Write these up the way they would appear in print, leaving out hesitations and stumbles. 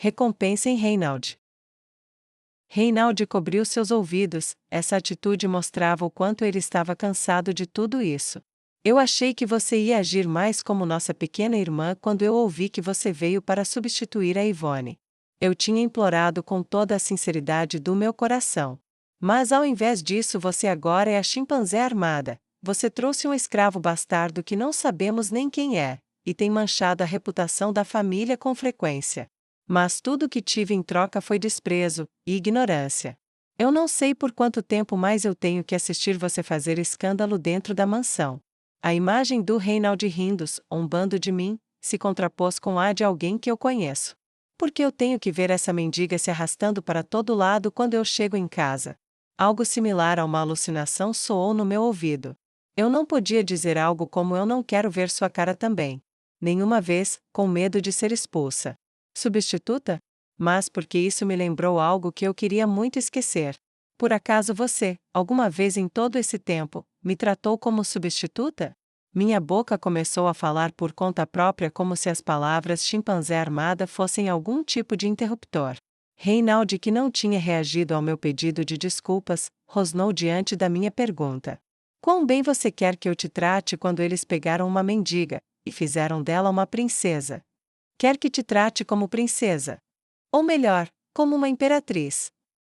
Recompensem Reinald. Reinald cobriu seus ouvidos, essa atitude mostrava o quanto ele estava cansado de tudo isso. Eu achei que você ia agir mais como nossa pequena irmã quando eu ouvi que você veio para substituir a Yvonne. Eu tinha implorado com toda a sinceridade do meu coração. Mas ao invés disso você agora é a chimpanzé armada, você trouxe um escravo bastardo que não sabemos nem quem é, e tem manchado a reputação da família com frequência. Mas tudo o que tive em troca foi desprezo e ignorância. Eu não sei por quanto tempo mais eu tenho que assistir você fazer escândalo dentro da mansão. A imagem do Reinald rindo, zombando de mim, se contrapôs com a de alguém que eu conheço. Por que eu tenho que ver essa mendiga se arrastando para todo lado quando eu chego em casa? Algo similar a uma alucinação soou no meu ouvido. Eu não podia dizer algo como eu não quero ver sua cara também. Nenhuma vez, com medo de ser expulsa. Substituta? Mas porque isso me lembrou algo que eu queria muito esquecer. Por acaso você, alguma vez em todo esse tempo, me tratou como substituta? Minha boca começou a falar por conta própria como se as palavras chimpanzé armada fossem algum tipo de interruptor. Reinald, que não tinha reagido ao meu pedido de desculpas, rosnou diante da minha pergunta. Quão bem você quer que eu te trate quando eles pegaram uma mendiga e fizeram dela uma princesa? Quer que te trate como princesa? Ou melhor, como uma imperatriz?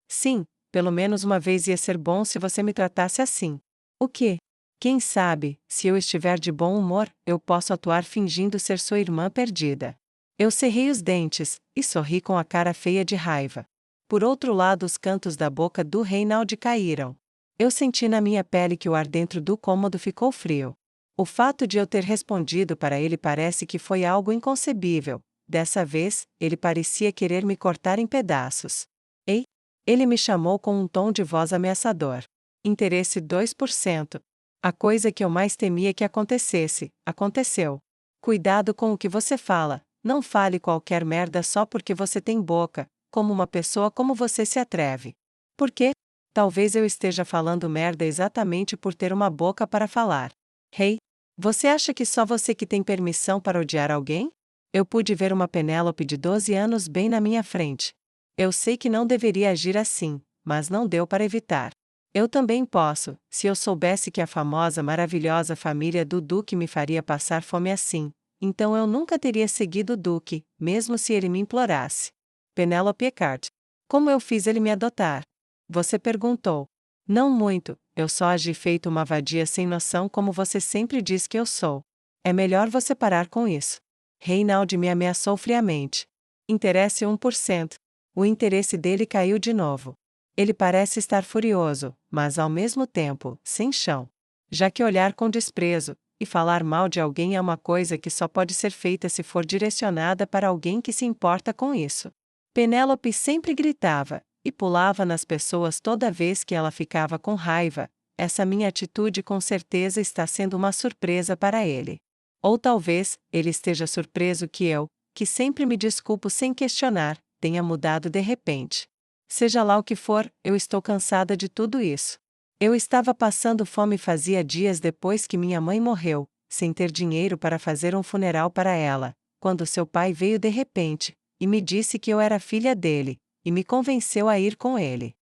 Sim, pelo menos uma vez ia ser bom se você me tratasse assim. O quê? Quem sabe, se eu estiver de bom humor, eu posso atuar fingindo ser sua irmã perdida. Eu cerrei os dentes, e sorri com a cara feia de raiva. Por outro lado, os cantos da boca do Reinald caíram. Eu senti na minha pele que o ar dentro do cômodo ficou frio. O fato de eu ter respondido para ele parece que foi algo inconcebível. Dessa vez, ele parecia querer me cortar em pedaços. Ei! Ele me chamou com um tom de voz ameaçador. Interesse 2%. A coisa que eu mais temia que acontecesse, aconteceu. Cuidado com o que você fala, não fale qualquer merda só porque você tem boca, como uma pessoa como você se atreve. Por quê? Talvez eu esteja falando merda exatamente por ter uma boca para falar. Hey, você acha que só você que tem permissão para odiar alguém? Eu pude ver uma Penélope de 12 anos bem na minha frente. Eu sei que não deveria agir assim, mas não deu para evitar. Eu também posso, se eu soubesse que a famosa maravilhosa família do Duque me faria passar fome assim, então eu nunca teria seguido o Duque, mesmo se ele me implorasse. Penélope Eckhart. Como eu fiz ele me adotar? Você perguntou. Não muito, eu só agi feito uma vadia sem noção como você sempre diz que eu sou. É melhor você parar com isso. Reinald me ameaçou friamente. Interesse 1%. O interesse dele caiu de novo. Ele parece estar furioso, mas ao mesmo tempo, sem chão. Já que olhar com desprezo e falar mal de alguém é uma coisa que só pode ser feita se for direcionada para alguém que se importa com isso. Penélope sempre gritava e pulava nas pessoas toda vez que ela ficava com raiva. Essa minha atitude com certeza está sendo uma surpresa para ele. Ou talvez ele esteja surpreso que eu, que sempre me desculpo sem questionar, tenha mudado de repente. Seja lá o que for, eu estou cansada de tudo isso. Eu estava passando fome fazia dias depois que minha mãe morreu, sem ter dinheiro para fazer um funeral para ela, quando seu pai veio de repente, e me disse que eu era filha dele, e me convenceu a ir com ele.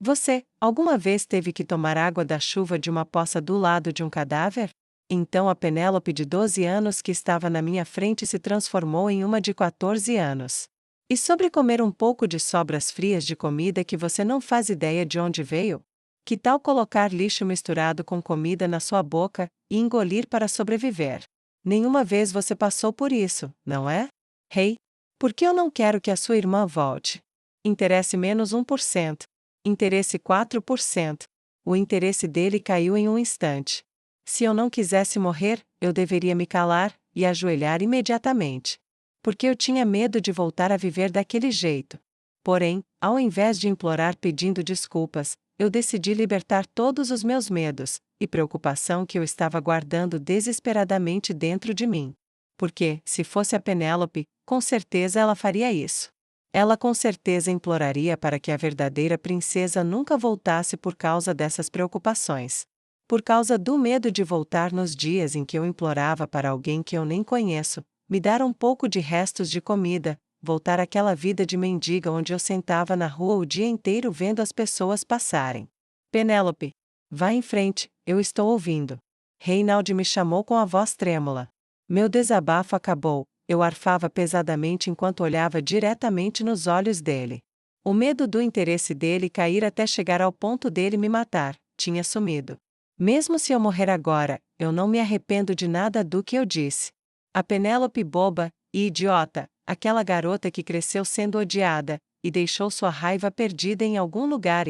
Você, alguma vez teve que tomar água da chuva de uma poça do lado de um cadáver? Então a Penélope de 12 anos que estava na minha frente se transformou em uma de 14 anos. E sobre comer um pouco de sobras frias de comida que você não faz ideia de onde veio? Que tal colocar lixo misturado com comida na sua boca e engolir para sobreviver? Nenhuma vez você passou por isso, não é? Hey, por que eu não quero que a sua irmã volte? Interesse menos 1%. Interesse 4%. O interesse dele caiu em um instante. Se eu não quisesse morrer, eu deveria me calar e ajoelhar imediatamente. Porque eu tinha medo de voltar a viver daquele jeito. Porém, ao invés de implorar pedindo desculpas, eu decidi libertar todos os meus medos e preocupação que eu estava guardando desesperadamente dentro de mim. Porque, se fosse a Penélope, com certeza ela faria isso. Ela com certeza imploraria para que a verdadeira princesa nunca voltasse por causa dessas preocupações. Por causa do medo de voltar nos dias em que eu implorava para alguém que eu nem conheço, me dar um pouco de restos de comida, voltar àquela vida de mendiga onde eu sentava na rua o dia inteiro vendo as pessoas passarem. Penélope, vá em frente, eu estou ouvindo. Reinaldi me chamou com a voz trêmula. Meu desabafo acabou, eu arfava pesadamente enquanto olhava diretamente nos olhos dele. O medo do interesse dele cair até chegar ao ponto dele me matar tinha sumido. Mesmo se eu morrer agora, eu não me arrependo de nada do que eu disse. A Penélope boba e idiota, aquela garota que cresceu sendo odiada, e deixou sua raiva perdida em algum lugar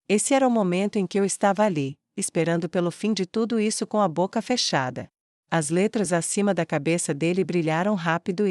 esse era o momento em que eu estava ali, esperando pelo fim de tudo isso com a boca fechada. As letras acima da cabeça dele brilharam rápido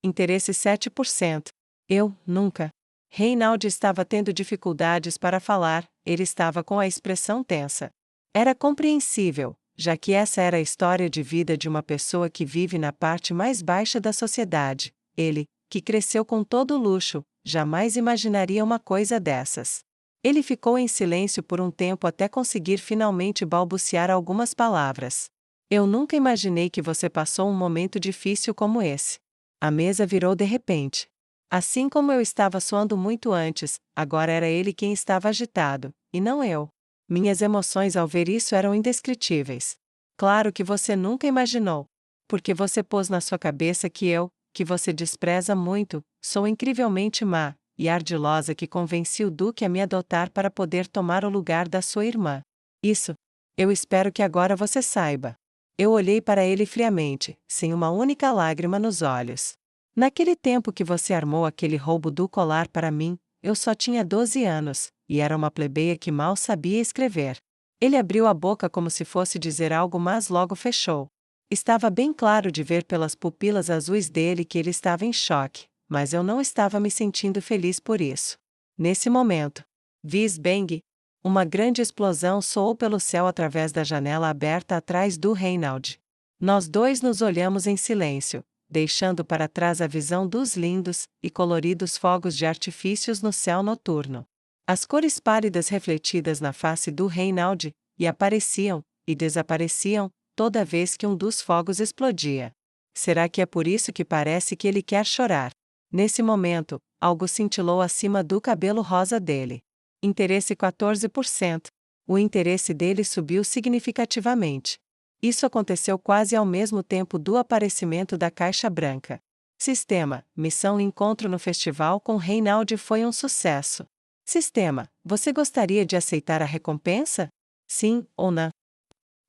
interesse 7%. Eu, nunca. Reinaldi estava tendo dificuldades para falar, ele estava com a expressão tensa. Era compreensível, já que essa era a história de vida de uma pessoa que vive na parte mais baixa da sociedade. Ele, que cresceu com todo o luxo, jamais imaginaria uma coisa dessas. Ele ficou em silêncio por um tempo até conseguir finalmente balbuciar algumas palavras. Eu nunca imaginei que você passou um momento difícil como esse. A mesa virou de repente. Assim como eu estava suando muito antes, agora era ele quem estava agitado, e não eu. Minhas emoções ao ver isso eram indescritíveis. Claro que você nunca imaginou. Porque você pôs na sua cabeça que você despreza muito, sou incrivelmente má e ardilosa que convenci o Duque a me adotar para poder tomar o lugar da sua irmã. Isso. Eu espero que agora você saiba. Eu olhei para ele friamente, sem uma única lágrima nos olhos. Naquele tempo que você armou aquele roubo do colar para mim, eu só tinha 12 anos, e era uma plebeia que mal sabia escrever. Ele abriu a boca como se fosse dizer algo, mas logo fechou. Estava bem claro de ver pelas pupilas azuis dele que ele estava em choque, mas eu não estava me sentindo feliz por isso. Nesse momento, Whiz-bang! Uma grande explosão soou pelo céu através da janela aberta atrás do Reinaldi. Nós dois nos olhamos em silêncio, deixando para trás a visão dos lindos e coloridos fogos de artifícios no céu noturno. As cores pálidas refletidas na face do Reinaldi, e apareciam, e desapareciam, toda vez que um dos fogos explodia. Será que é por isso que parece que ele quer chorar? Nesse momento, algo cintilou acima do cabelo rosa dele. Interesse 14%. O interesse dele subiu significativamente. Isso aconteceu quase ao mesmo tempo do aparecimento da caixa branca. Sistema, missão encontro no festival com Reinaldi foi um sucesso. Sistema, você gostaria de aceitar a recompensa? Sim ou não?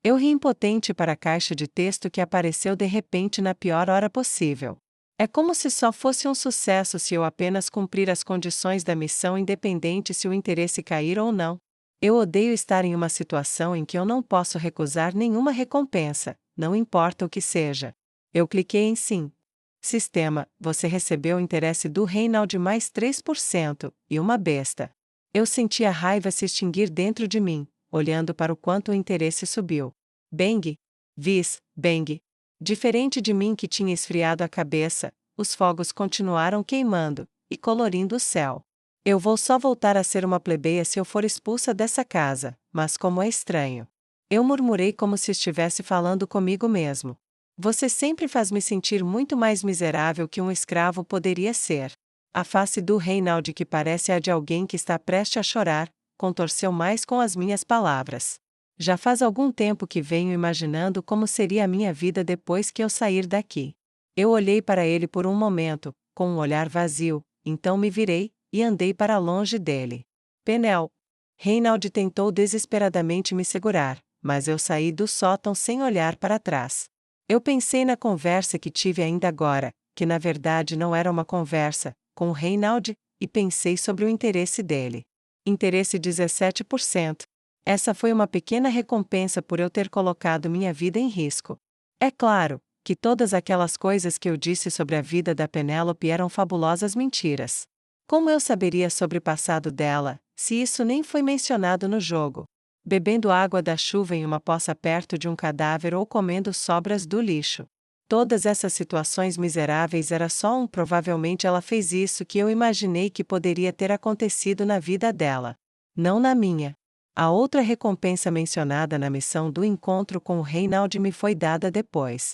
Eu ri impotente para a caixa de texto que apareceu de repente na pior hora possível. É como se só fosse um sucesso se eu apenas cumprir as condições da missão, independente se o interesse cair ou não. Eu odeio estar em uma situação em que eu não posso recusar nenhuma recompensa, não importa o que seja. Eu cliquei em sim. Sistema, você recebeu o interesse do Reinaldi mais 3%, e uma besta. Eu senti a raiva se extinguir dentro de mim, olhando para o quanto o interesse subiu. Bang! Whiz-bang! Diferente de mim que tinha esfriado a cabeça, os fogos continuaram queimando e colorindo o céu. Eu vou só voltar a ser uma plebeia se eu for expulsa dessa casa, mas como é estranho. Eu murmurei como se estivesse falando comigo mesmo. Você sempre faz me sentir muito mais miserável que um escravo poderia ser. A face do Reinaldi, que parece a de alguém que está prestes a chorar, contorceu mais com as minhas palavras. Já faz algum tempo que venho imaginando como seria a minha vida depois que eu sair daqui. Eu olhei para ele por um momento, com um olhar vazio, então me virei e andei para longe dele. Penel. Reinaldi tentou desesperadamente me segurar, mas eu saí do sótão sem olhar para trás. Eu pensei na conversa que tive ainda agora, que na verdade não era uma conversa, com o Reinaldi, e pensei sobre o interesse dele. Interesse 17%. Essa foi uma pequena recompensa por eu ter colocado minha vida em risco. É claro que todas aquelas coisas que eu disse sobre a vida da Penélope eram fabulosas mentiras. Como eu saberia sobre o passado dela, se isso nem foi mencionado no jogo? Bebendo água da chuva em uma poça perto de um cadáver ou comendo sobras do lixo. Todas essas situações miseráveis era só provavelmente ela fez isso que eu imaginei que poderia ter acontecido na vida dela. Não na minha. A outra recompensa mencionada na missão do encontro com o Reinaldi me foi dada depois.